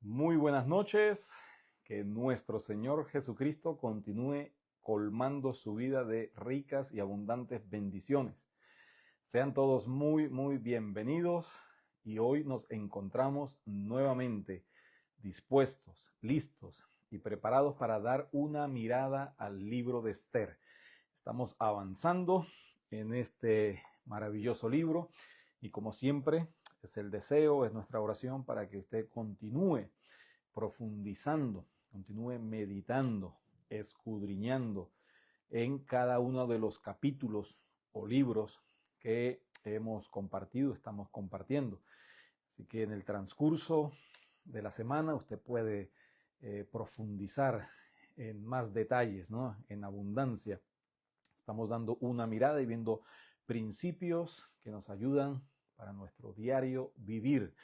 Muy buenas noches, que nuestro Señor Jesucristo continúe colmando su vida de ricas y abundantes bendiciones. Sean todos muy bienvenidos y hoy nos encontramos nuevamente dispuestos, listos y preparados para dar una mirada al libro de Esther. Estamos avanzando en este maravilloso libro y como siempre es el deseo, es nuestra oración para que usted continúe profundizando, continúe meditando, escudriñando en cada uno de los capítulos o libros que hemos compartido, estamos compartiendo. Así que en el transcurso de la semana usted puede profundizar en más detalles, ¿no? En abundancia. Estamos dando una mirada y viendo principios que nos ayudan para nuestro diario vivir.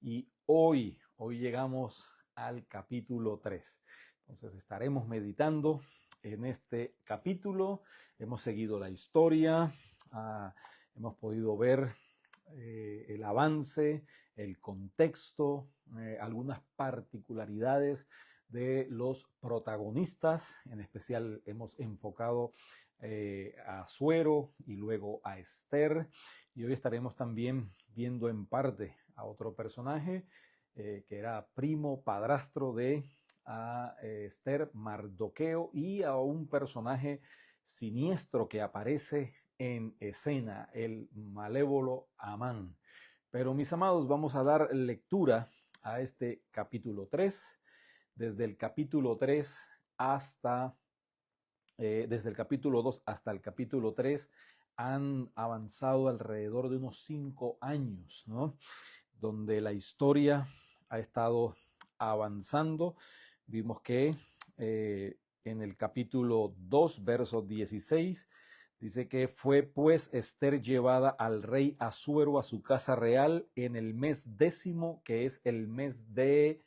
Y hoy llegamos al capítulo 3. Entonces estaremos meditando en este capítulo. Hemos seguido la historia, hemos podido ver el avance, el contexto, algunas particularidades de los protagonistas. En especial hemos enfocado a Asuero y luego a Esther. Y hoy estaremos también viendo en parte a otro personaje que era primo padrastro de Esther, Mardoqueo, y a un personaje siniestro que aparece en escena, el malévolo Amán. Pero mis amados, vamos a dar lectura a este capítulo 3, desde el capítulo 3 hasta, desde el capítulo 2 hasta el capítulo 3, han avanzado alrededor de unos 5 años, ¿no? Donde la historia ha estado avanzando. Vimos que en el capítulo 2, verso 16, dice que fue pues Esther llevada al rey Asuero a su casa real en el mes 10º, que es el mes de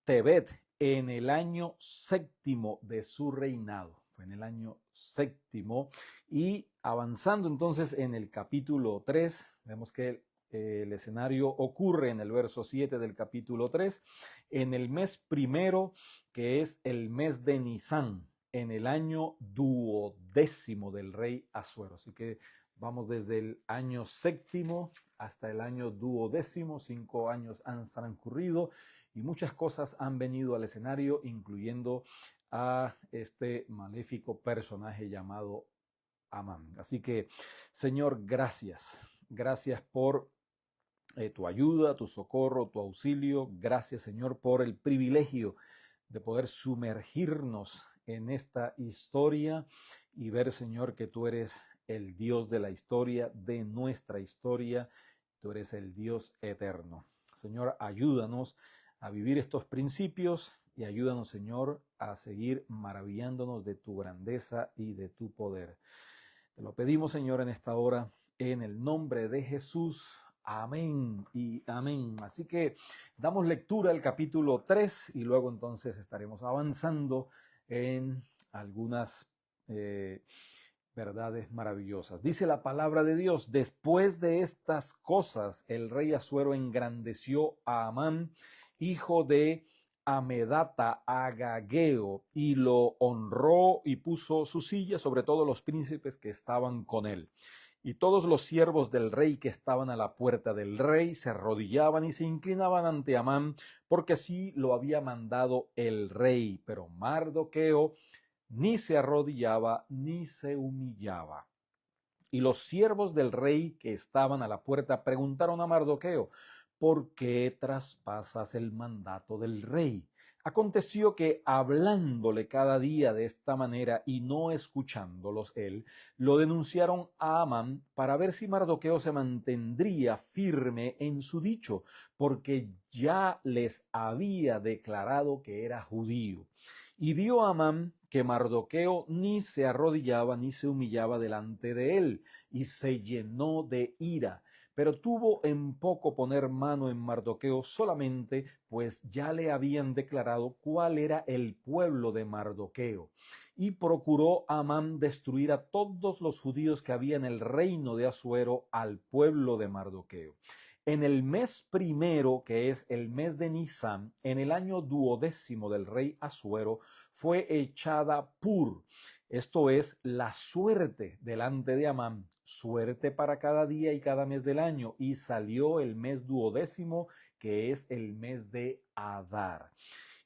Tebet, en el año 7º de su reinado. Fue en el año 7º. Y avanzando entonces en el capítulo 3, vemos que el escenario ocurre en el verso 7 del capítulo 3, en el mes primero, que es el mes de Nisán, en el año 12º del rey Asuero. Así que vamos desde el año 7º hasta el año 12º, 5 años han transcurrido y muchas cosas han venido al escenario, incluyendo a este maléfico personaje llamado Amán. Así que, Señor, gracias. Gracias por tu ayuda, tu socorro, tu auxilio. Gracias, Señor, por el privilegio de poder sumergirnos en esta historia y ver, Señor, que tú eres el Dios de la historia, de nuestra historia. Tú eres el Dios eterno. Señor, ayúdanos a vivir estos principios y ayúdanos, Señor, a seguir maravillándonos de tu grandeza y de tu poder. Te lo pedimos, Señor, en esta hora, en el nombre de Jesús. Amén y amén. Así que damos lectura al capítulo 3 y luego entonces estaremos avanzando en algunas verdades maravillosas. Dice la palabra de Dios: después de estas cosas, el rey Asuero engrandeció a Amán, hijo de Amedata Agageo, y lo honró y puso su silla sobre todos los príncipes que estaban con él. Y todos los siervos del rey que estaban a la puerta del rey se arrodillaban y se inclinaban ante Amán, porque así lo había mandado el rey. Pero Mardoqueo ni se arrodillaba ni se humillaba. Y los siervos del rey que estaban a la puerta preguntaron a Mardoqueo: ¿por qué traspasas el mandato del rey? Aconteció que hablándole cada día de esta manera y no escuchándolos él, lo denunciaron a Amán para ver si Mardoqueo se mantendría firme en su dicho, porque ya les había declarado que era judío. Y vio Amán que Mardoqueo ni se arrodillaba ni se humillaba delante de él, y se llenó de ira. Pero tuvo en poco poner mano en Mardoqueo solamente, pues ya le habían declarado cuál era el pueblo de Mardoqueo. Y procuró Amán destruir a todos los judíos que había en el reino de Asuero al pueblo de Mardoqueo. En el mes primero, que es el mes de Nisán, en el año 12º del rey Asuero, fue echada Pur. Esto es la suerte delante de Amán, suerte para cada día y cada mes del año. Y salió el mes 12º, que es el mes de Adar.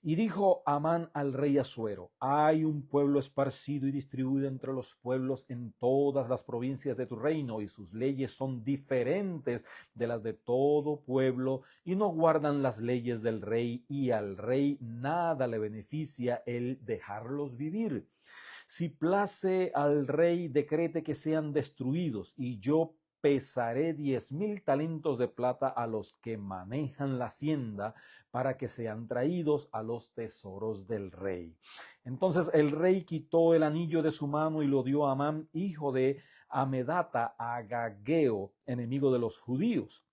Y dijo Amán al rey Asuero: hay un pueblo esparcido y distribuido entre los pueblos en todas las provincias de tu reino, y sus leyes son diferentes de las de todo pueblo, y no guardan las leyes del rey, y al rey nada le beneficia el dejarlos vivir. Si place al rey, decrete que sean destruidos, y yo pesaré 10,000 talentos de plata a los que manejan la hacienda, para que sean traídos a los tesoros del rey. Entonces el rey quitó el anillo de su mano y lo dio a Amán, hijo de Amedata, Agageo, enemigo de los judíos,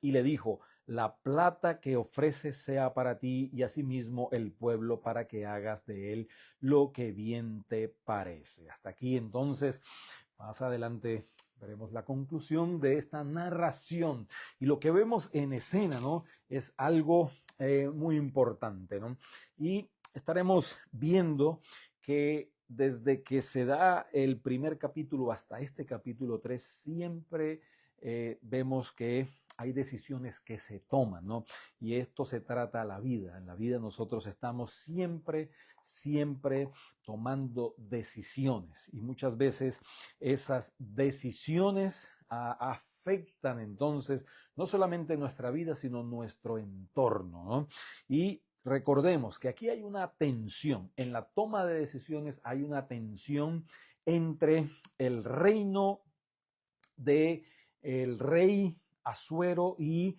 y le dijo: la plata que ofreces sea para ti, y asimismo el pueblo, para que hagas de él lo que bien te parece. Hasta aquí entonces, más adelante veremos la conclusión de esta narración, y lo que vemos en escena, ¿no?, es algo muy importante, ¿no? Y estaremos viendo que desde que se da el primer capítulo hasta este capítulo 3, siempre vemos que hay decisiones que se toman, ¿no? Y esto se trata la vida. En la vida nosotros estamos siempre tomando decisiones, y muchas veces esas decisiones afectan entonces no solamente nuestra vida, sino nuestro entorno, ¿no? Y recordemos que aquí hay una tensión, en la toma de decisiones hay una tensión entre el reino de el rey Asuero y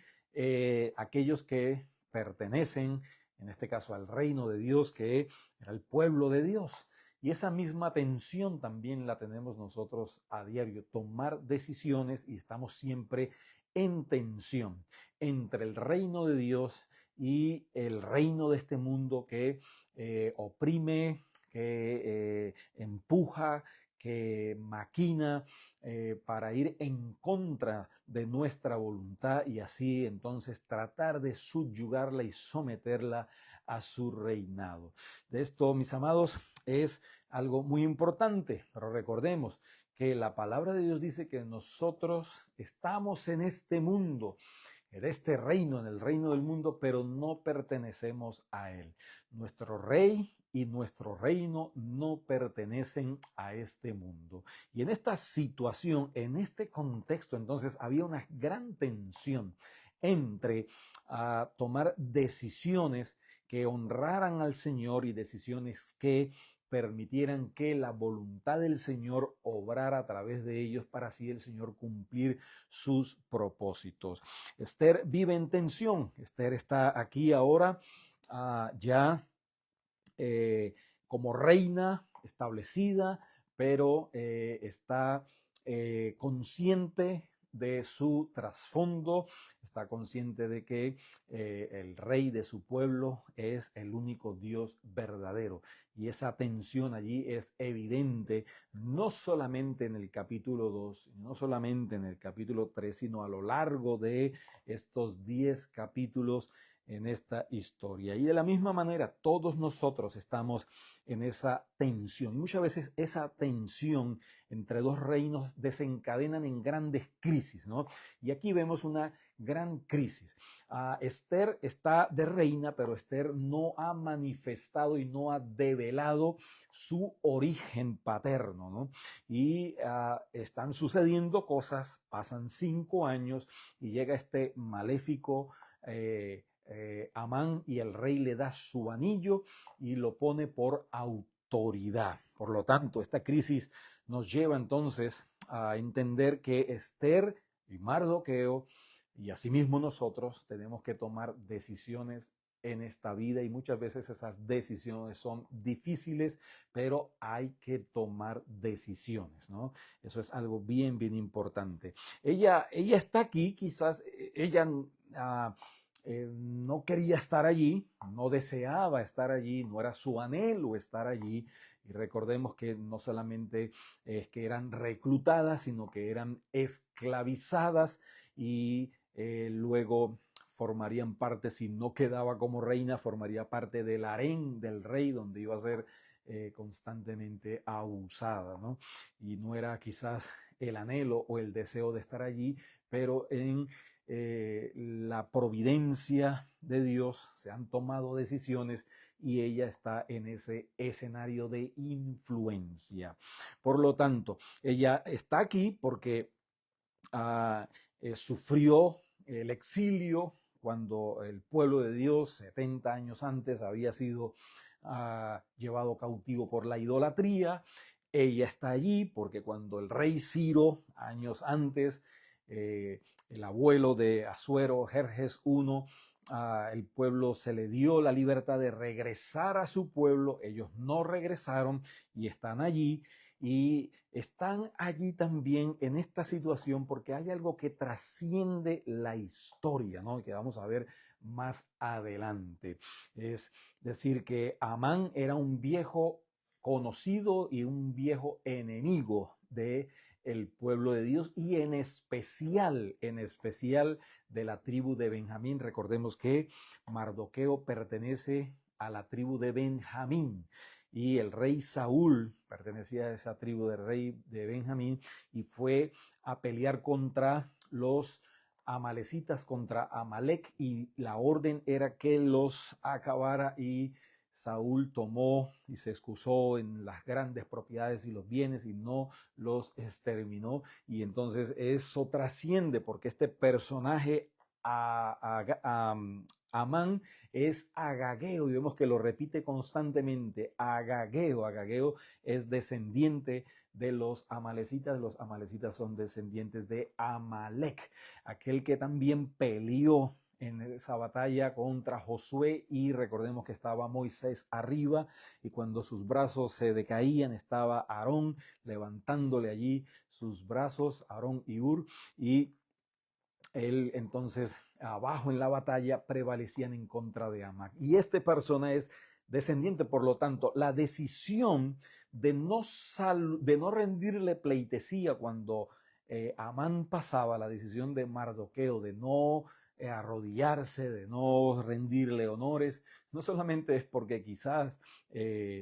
aquellos que pertenecen, en este caso, al reino de Dios, que era el pueblo de Dios. Y esa misma tensión también la tenemos nosotros a diario, tomar decisiones, y estamos siempre en tensión entre el reino de Dios y el reino de este mundo que oprime, que empuja, que maquina para ir en contra de nuestra voluntad, y así entonces tratar de subyugarla y someterla a su reinado. De esto, mis amados, es algo muy importante, pero recordemos que la palabra de Dios dice que nosotros estamos en este mundo, en este reino, en el reino del mundo, pero no pertenecemos a él. Nuestro rey y nuestro reino no pertenecen a este mundo. Y en esta situación, en este contexto, entonces había una gran tensión entre tomar decisiones que honraran al Señor y decisiones que permitieran que la voluntad del Señor obrara a través de ellos, para así el Señor cumplir sus propósitos. Esther vive en tensión. Esther está aquí ahora ya como reina establecida, pero está consciente de su trasfondo, está consciente de que el rey de su pueblo es el único Dios verdadero. Y esa tensión allí es evidente, no solamente en el capítulo 2, no solamente en el capítulo 3, sino a lo largo de estos 10 capítulos en esta historia. Y de la misma manera, todos nosotros estamos en esa tensión. Muchas veces esa tensión entre dos reinos desencadenan en grandes crisis, ¿no? Y aquí vemos una gran crisis. Esther está de reina, pero Esther no ha manifestado y no ha develado su origen paterno, ¿no? Y están sucediendo cosas, pasan 5 años y llega este maléfico Amán, y el rey le da su anillo y lo pone por autoridad. Por lo tanto, esta crisis nos lleva entonces a entender que Esther y Mardoqueo, y asimismo nosotros, tenemos que tomar decisiones en esta vida, y muchas veces esas decisiones son difíciles, pero hay que tomar decisiones, ¿no? Eso es algo bien importante. Ella está aquí, quizás ella no quería estar allí, no deseaba estar allí, no era su anhelo estar allí. Y recordemos que no solamente es que eran reclutadas, sino que eran esclavizadas, y luego formarían parte, si no quedaba como reina, formaría parte del harén del rey, donde iba a ser constantemente abusada, ¿no? Y no era quizás el anhelo o el deseo de estar allí, pero en la providencia de Dios se han tomado decisiones y ella está en ese escenario de influencia. Por lo tanto, ella está aquí porque sufrió el exilio cuando el pueblo de Dios 70 años antes había sido llevado cautivo por la idolatría. Ella está allí porque cuando el rey Ciro, años antes, el abuelo de Asuero, Jerjes I, el pueblo se le dio la libertad de regresar a su pueblo. Ellos no regresaron y están allí. Y están allí también en esta situación porque hay algo que trasciende la historia, ¿no? Que vamos a ver más adelante. Es decir, que Amán era un viejo conocido y un viejo enemigo de el pueblo de Dios y en especial de la tribu de Benjamín. Recordemos que Mardoqueo pertenece a la tribu de Benjamín y el rey Saúl pertenecía a esa tribu del rey de Benjamín y fue a pelear contra los amalecitas, contra Amalek, y la orden era que los acabara, y Saúl tomó y se excusó en las grandes propiedades y los bienes y no los exterminó. Y entonces eso trasciende porque este personaje Amán es Agageo, y vemos que lo repite constantemente, Agageo. Agageo es descendiente de los amalecitas son descendientes de Amalek, aquel que también peleó en esa batalla contra Josué, y recordemos que estaba Moisés arriba y cuando sus brazos se decaían estaba Aarón levantándole allí sus brazos, Aarón y Hur, y él entonces abajo en la batalla prevalecían en contra de Amán. Y este persona es descendiente, por lo tanto, la decisión de no rendirle pleitesía cuando Amán pasaba, la decisión de Mardoqueo de no arrodillarse, de no rendirle honores, no solamente es porque quizás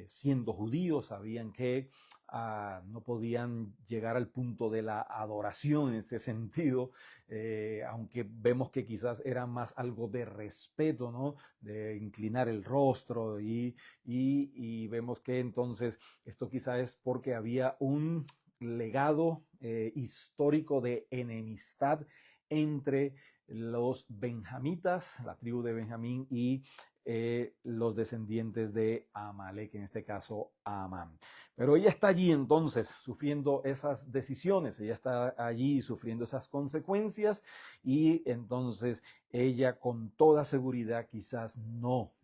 siendo judíos sabían que no podían llegar al punto de la adoración en este sentido, aunque vemos que quizás era más algo de respeto, ¿no? De inclinar el rostro y vemos que entonces esto quizás es porque había un legado histórico de enemistad entre los benjamitas, la tribu de Benjamín, y los descendientes de Amalek, en este caso Amán. Pero ella está allí entonces sufriendo esas decisiones, ella está allí sufriendo esas consecuencias, y entonces ella con toda seguridad quizás no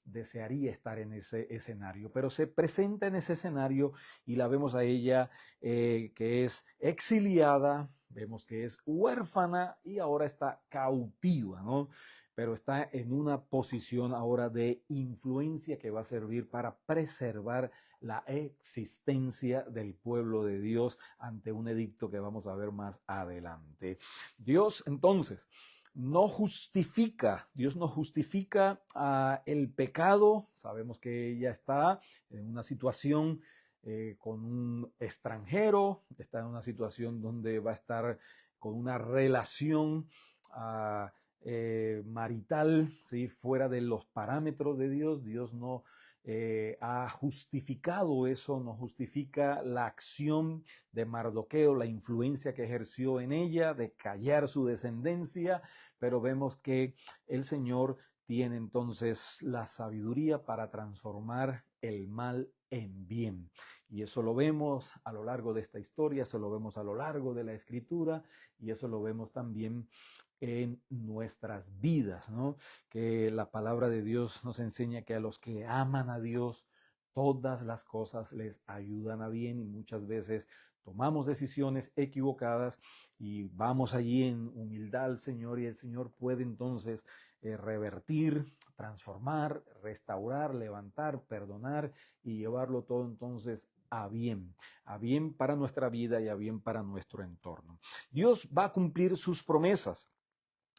desearía estar en ese escenario, pero se presenta en ese escenario y la vemos a ella que es exiliada, vemos que es huérfana y ahora está cautiva, ¿no? Pero está en una posición ahora de influencia que va a servir para preservar la existencia del pueblo de Dios ante un edicto que vamos a ver más adelante. Dios entonces Dios no justifica el pecado. Sabemos que ella está en una situación con un extranjero, está en una situación donde va a estar con una relación marital, ¿sí? Fuera de los parámetros de Dios. Dios no ha justificado eso, no justifica la acción de Mardoqueo, la influencia que ejerció en ella de callar su descendencia, pero vemos que el Señor tiene entonces la sabiduría para transformar el mal en bien. Y eso lo vemos a lo largo de esta historia, eso lo vemos a lo largo de la Escritura, y eso lo vemos también en nuestras vidas, ¿no? Que la palabra de Dios nos enseña que a los que aman a Dios, todas las cosas les ayudan a bien, y muchas veces tomamos decisiones equivocadas y vamos allí en humildad al Señor, y el Señor puede entonces revertir, transformar, restaurar, levantar, perdonar y llevarlo todo entonces a bien para nuestra vida y a bien para nuestro entorno. Dios va a cumplir sus promesas.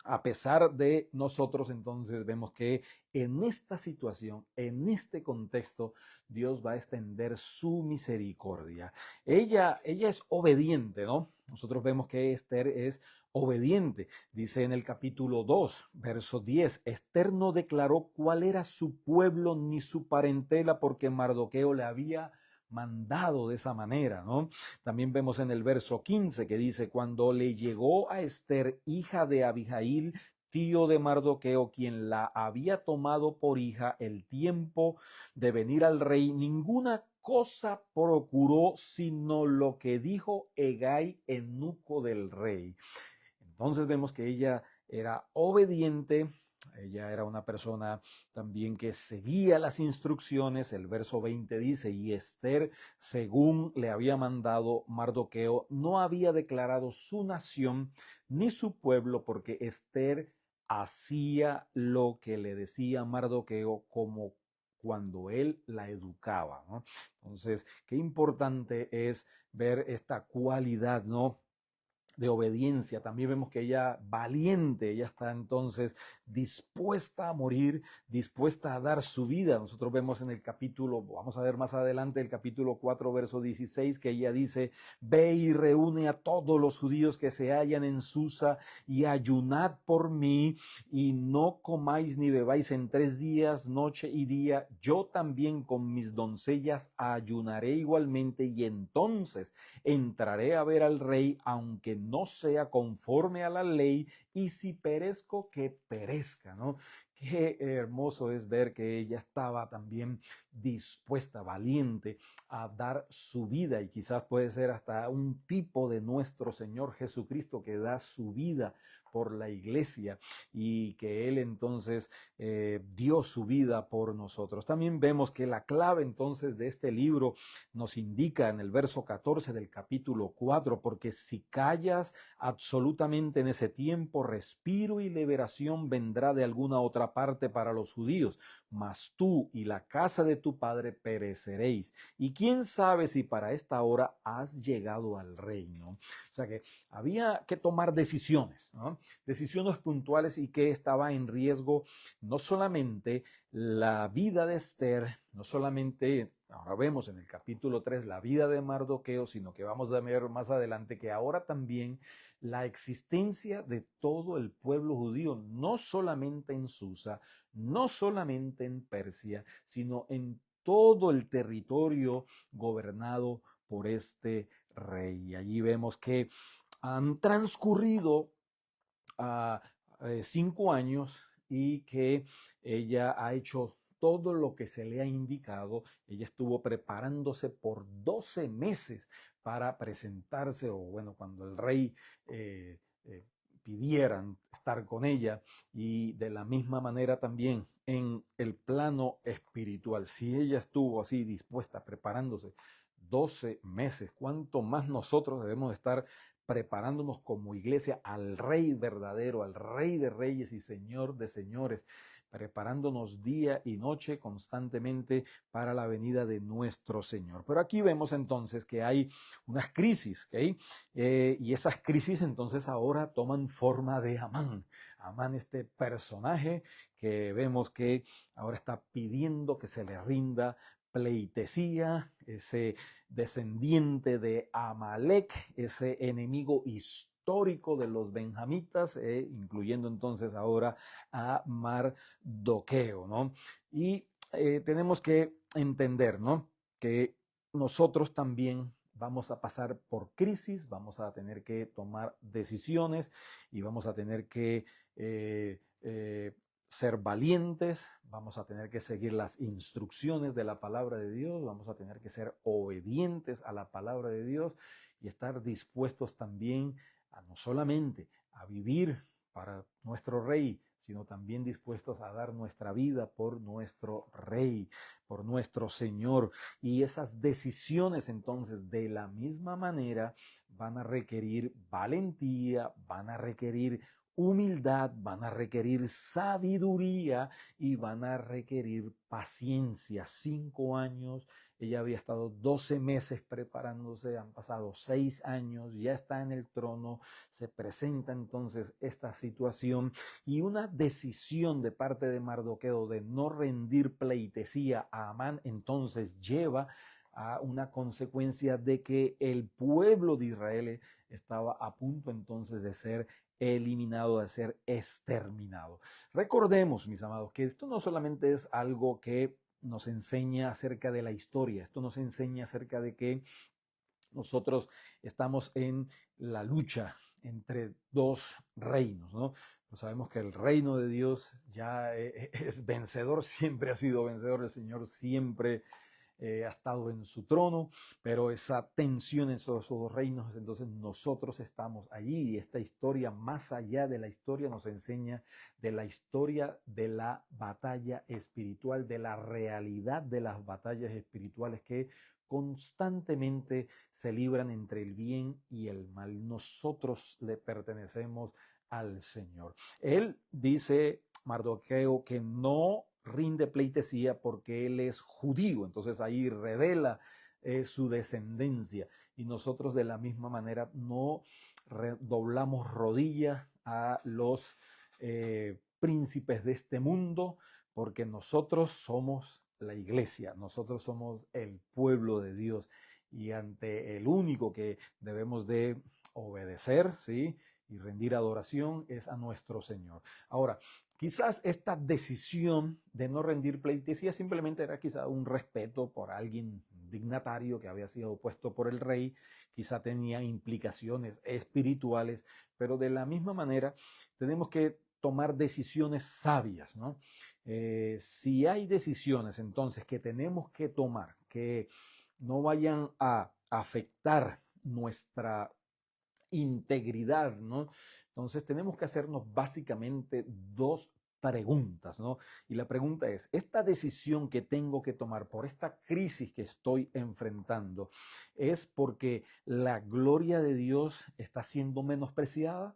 a pesar de nosotros, entonces vemos que en esta situación, en este contexto, Dios va a extender su misericordia. Ella es obediente, ¿no? Nosotros vemos que Esther es obediente. Dice en el capítulo 2, verso 10, Esther no declaró cuál era su pueblo ni su parentela porque Mardoqueo le había mandado de esa manera, ¿no? También vemos en el verso 15 que dice, cuando le llegó a Esther, hija de Abijail, tío de Mardoqueo, quien la había tomado por hija, el tiempo de venir al rey, ninguna cosa procuró sino lo que dijo Hegai, eunuco del rey. Entonces vemos que ella era obediente, ella era una persona también que seguía las instrucciones. El verso 20 dice, y Esther, según le había mandado Mardoqueo, no había declarado su nación ni su pueblo, porque Esther hacía lo que le decía Mardoqueo como cuando él la educaba, ¿no? Entonces, qué importante es ver esta cualidad, ¿no?, de obediencia. También vemos que ella valiente, ella está entonces dispuesta a morir, dispuesta a dar su vida. Nosotros vemos en el capítulo, vamos a ver más adelante, el capítulo 4, verso 16, que ella dice, ve y reúne a todos los judíos que se hallan en Susa y ayunad por mí y no comáis ni bebáis en 3 días, noche y día. Yo también con mis doncellas ayunaré igualmente y entonces entraré a ver al rey, aunque no sea conforme a la ley, y si perezco, que perezca, ¿no? Qué hermoso es ver que ella estaba también dispuesta, valiente a dar su vida, y quizás puede ser hasta un tipo de nuestro Señor Jesucristo que da su vida por la iglesia y que Él entonces dio su vida por nosotros. También vemos que la clave entonces de este libro nos indica en el verso 14 del capítulo 4, porque si callas absolutamente en ese tiempo, respiro y liberación vendrá de alguna otra parte para los judíos, mas tú y la casa de tu padre pereceréis. Y quién sabe si para esta hora has llegado al reino. O sea que había que tomar decisiones, ¿no? Decisiones puntuales, y que estaba en riesgo no solamente la vida de Esther, no solamente, ahora vemos en el capítulo 3 la vida de Mardoqueo, sino que vamos a ver más adelante que ahora también la existencia de todo el pueblo judío, no solamente en Susa, no solamente en Persia, sino en todo el territorio gobernado por este rey. Y allí vemos que han transcurrido 5 años y que ella ha hecho todo lo que se le ha indicado. Ella estuvo preparándose por 12 meses para presentarse, o bueno, cuando el rey pidieran estar con ella, y de la misma manera también en el plano espiritual. Si ella estuvo así dispuesta, preparándose 12 meses, ¿cuánto más nosotros debemos estar preparándonos como iglesia al Rey verdadero, al Rey de reyes y Señor de señores, preparándonos día y noche constantemente para la venida de nuestro Señor? Pero aquí vemos entonces que hay unas crisis, ¿ok? Y esas crisis entonces ahora toman forma de Amán. Amán, este personaje que vemos que ahora está pidiendo que se le rinda pleitesía, ese descendiente de Amalek, ese enemigo histórico de los benjamitas, incluyendo entonces ahora a Mardoqueo, ¿no? Y tenemos que entender, ¿no?, que nosotros también vamos a pasar por crisis, vamos a tener que tomar decisiones y vamos a tener que ser valientes, vamos a tener que seguir las instrucciones de la palabra de Dios, vamos a tener que ser obedientes a la palabra de Dios y estar dispuestos también a no solamente a vivir para nuestro Rey, sino también dispuestos a dar nuestra vida por nuestro Rey, por nuestro Señor. Y esas decisiones entonces de la misma manera van a requerir valentía, van a requerir humildad, van a requerir sabiduría y van a requerir paciencia. 5 años ella había estado 12 meses preparándose, han pasado 6 años, ya está en el trono, se presenta entonces esta situación y una decisión de parte de Mardoqueo de no rendir pleitesía a Amán entonces lleva a una consecuencia de que el pueblo de Israel estaba a punto entonces de ser eliminado, de ser exterminado. Recordemos, mis amados, que esto no solamente es algo que nos enseña acerca de la historia, esto nos enseña acerca de que nosotros estamos en la lucha entre dos reinos, ¿no? Pues sabemos que el reino de Dios ya es vencedor, siempre ha sido vencedor, el Señor siempre ha estado en su trono, pero esa tensión en esos dos reinos, entonces nosotros estamos allí y esta historia, más allá de la historia, nos enseña de la historia de la batalla espiritual, de la realidad de las batallas espirituales que constantemente se libran entre el bien y el mal. Nosotros le pertenecemos al Señor. Él dice, Mardoqueo, que no rinde pleitesía porque él es judío. Entonces ahí revela su descendencia. Y nosotros de la misma manera no doblamos rodilla a los príncipes de este mundo, porque nosotros somos la iglesia, nosotros somos el pueblo de Dios y ante el único que debemos de obedecer, ¿sí?, y rendir adoración es a nuestro Señor. Ahora, quizás esta decisión de no rendir pleitesía simplemente era quizá un respeto por alguien dignatario que había sido puesto por el rey, quizá tenía implicaciones espirituales, pero de la misma manera tenemos que tomar decisiones sabias, ¿no? Si hay decisiones entonces que tenemos que tomar que no vayan a afectar nuestra integridad, ¿no? Entonces tenemos que hacernos básicamente dos preguntas, ¿no? Y la pregunta es, ¿esta decisión que tengo que tomar por esta crisis que estoy enfrentando es porque la gloria de Dios está siendo menospreciada?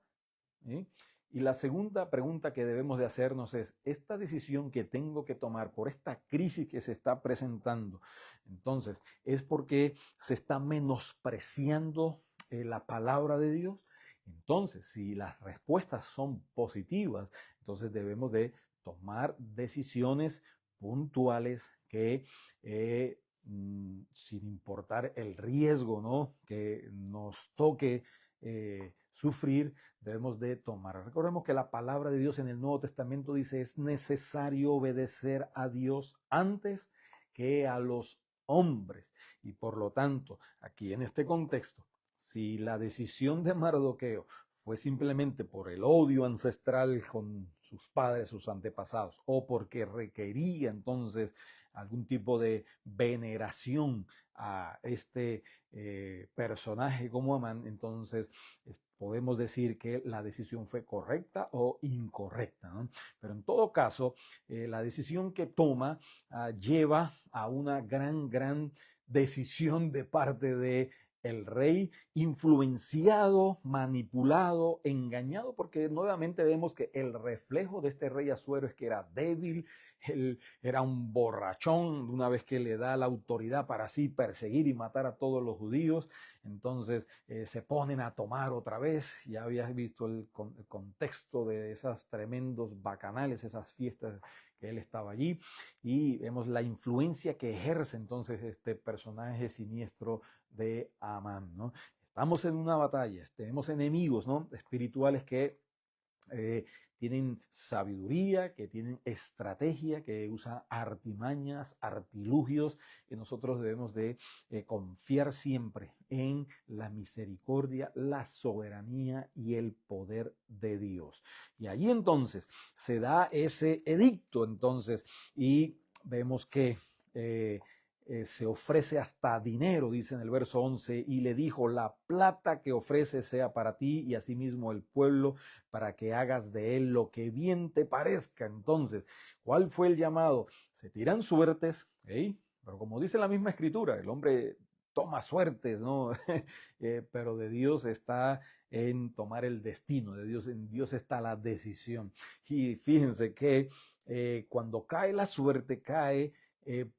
¿Sí? Y la segunda pregunta que debemos de hacernos es, ¿esta decisión que tengo que tomar por esta crisis que se está presentando, entonces, es porque se está menospreciando la palabra de Dios? Entonces, si las respuestas son positivas, entonces debemos de tomar decisiones puntuales que sin importar el riesgo, ¿no?, que nos toque sufrir, debemos de tomar. Recordemos que la palabra de Dios en el Nuevo Testamento dice, es necesario obedecer a Dios antes que a los hombres. Y por lo tanto, aquí en este contexto, si la decisión de Mardoqueo fue simplemente por el odio ancestral con sus padres, sus antepasados, o porque requería entonces algún tipo de veneración a este personaje como Amán, entonces podemos decir que la decisión fue correcta o incorrecta, ¿no? Pero en todo caso, la decisión que toma lleva a una gran decisión de parte de el rey, influenciado, manipulado, engañado, porque nuevamente vemos que el reflejo de este rey Asuero es que era débil, él era un borrachón, una vez que le da la autoridad para así perseguir y matar a todos los judíos, entonces se ponen a tomar otra vez. Ya habías visto el contexto de esas tremendos bacanales, esas fiestas que él estaba allí, y vemos la influencia que ejerce entonces este personaje siniestro de Amán, ¿no? Estamos en una batalla, tenemos enemigos, ¿no?, espirituales que tienen sabiduría, que tienen estrategia, que usan artimañas, artilugios, y nosotros debemos de confiar siempre en la misericordia, la soberanía y el poder de Dios. Y allí entonces se da ese edicto, entonces, y vemos que se ofrece hasta dinero, dice en el verso 11, y le dijo, la plata que ofrece sea para ti y asimismo el pueblo, para que hagas de él lo que bien te parezca. Entonces, ¿cuál fue el llamado? Se tiran suertes, ¿eh? Pero como dice la misma escritura, el hombre toma suertes, ¿no? Pero de Dios está en tomar el destino, de Dios, en Dios está la decisión. Y fíjense que cuando cae la suerte, cae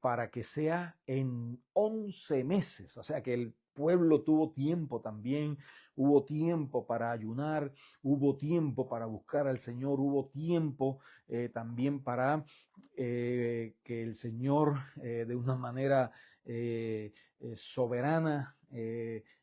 para que sea en 11 meses. O sea que el pueblo tuvo tiempo también, hubo tiempo para ayunar, hubo tiempo para buscar al Señor, hubo tiempo también para que el Señor de una manera soberana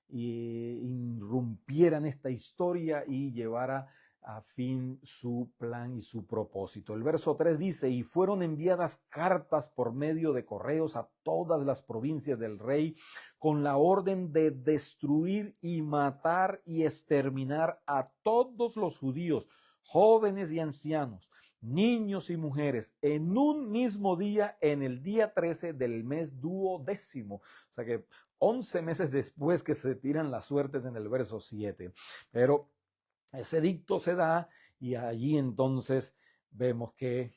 irrumpiera en esta historia y llevara a fin su plan y su propósito. El verso 3 dice, y fueron enviadas cartas por medio de correos a todas las provincias del rey con la orden de destruir y matar y exterminar a todos los judíos, jóvenes y ancianos, niños y mujeres, en un mismo día, en el día 13 del mes duodécimo. O sea que 11 meses después que se tiran las suertes en el verso 7. Pero ese edicto se da y allí entonces vemos que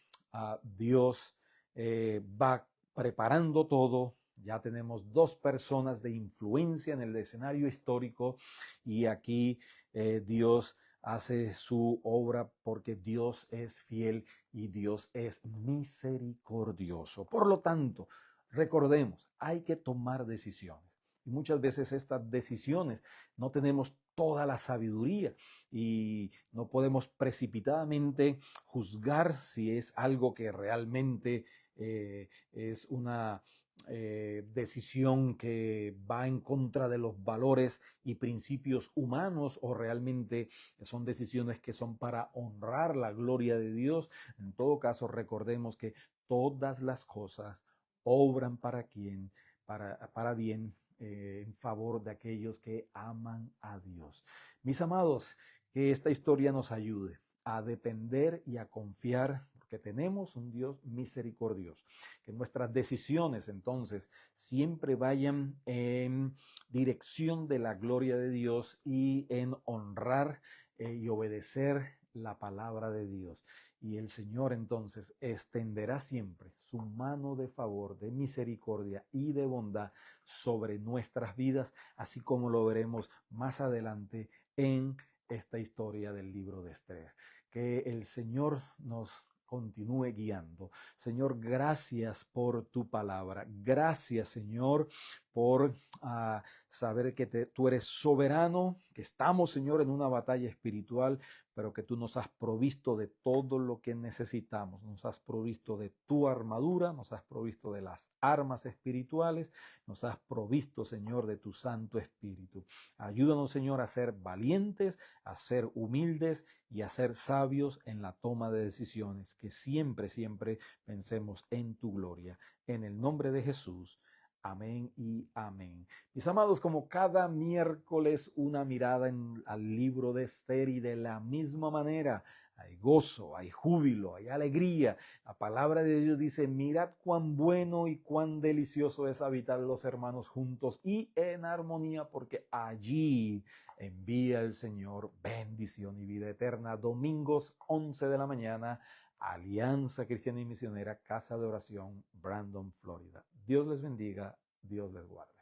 Dios va preparando todo. Ya tenemos dos personas de influencia en el escenario histórico y aquí Dios hace su obra porque Dios es fiel y Dios es misericordioso. Por lo tanto, recordemos, hay que tomar decisiones. Y muchas veces estas decisiones no tenemos toda la sabiduría y no podemos precipitadamente juzgar si es algo que realmente es una decisión que va en contra de los valores y principios humanos o realmente son decisiones que son para honrar la gloria de Dios. En todo caso, recordemos que todas las cosas obran para quien, para bien en favor de aquellos que aman a Dios. Mis amados, que esta historia nos ayude a depender y a confiar, porque tenemos un Dios misericordioso. Que nuestras decisiones entonces siempre vayan en dirección de la gloria de Dios y en honrar y obedecer la palabra de Dios. Y el Señor entonces extenderá siempre su mano de favor, de misericordia y de bondad sobre nuestras vidas, así como lo veremos más adelante en esta historia del libro de Esther. Que el Señor nos continúe guiando. Señor, gracias por tu palabra. Gracias, Señor, por saber que tú eres soberano, que estamos, Señor, en una batalla espiritual, pero que tú nos has provisto de todo lo que necesitamos. Nos has provisto de tu armadura, nos has provisto de las armas espirituales, nos has provisto, Señor, de tu Santo Espíritu. Ayúdanos, Señor, a ser valientes, a ser humildes y a ser sabios en la toma de decisiones, que siempre, siempre pensemos en tu gloria. En el nombre de Jesús. Amén y amén. Mis amados, como cada miércoles una mirada al libro de Esther y de la misma manera hay gozo, hay júbilo, hay alegría. La palabra de Dios dice, mirad cuán bueno y cuán delicioso es habitar los hermanos juntos y en armonía, porque allí envía el Señor bendición y vida eterna. Domingos 11 de la mañana, Alianza Cristiana y Misionera, Casa de Oración, Brandon, Florida. Dios les bendiga, Dios les guarde.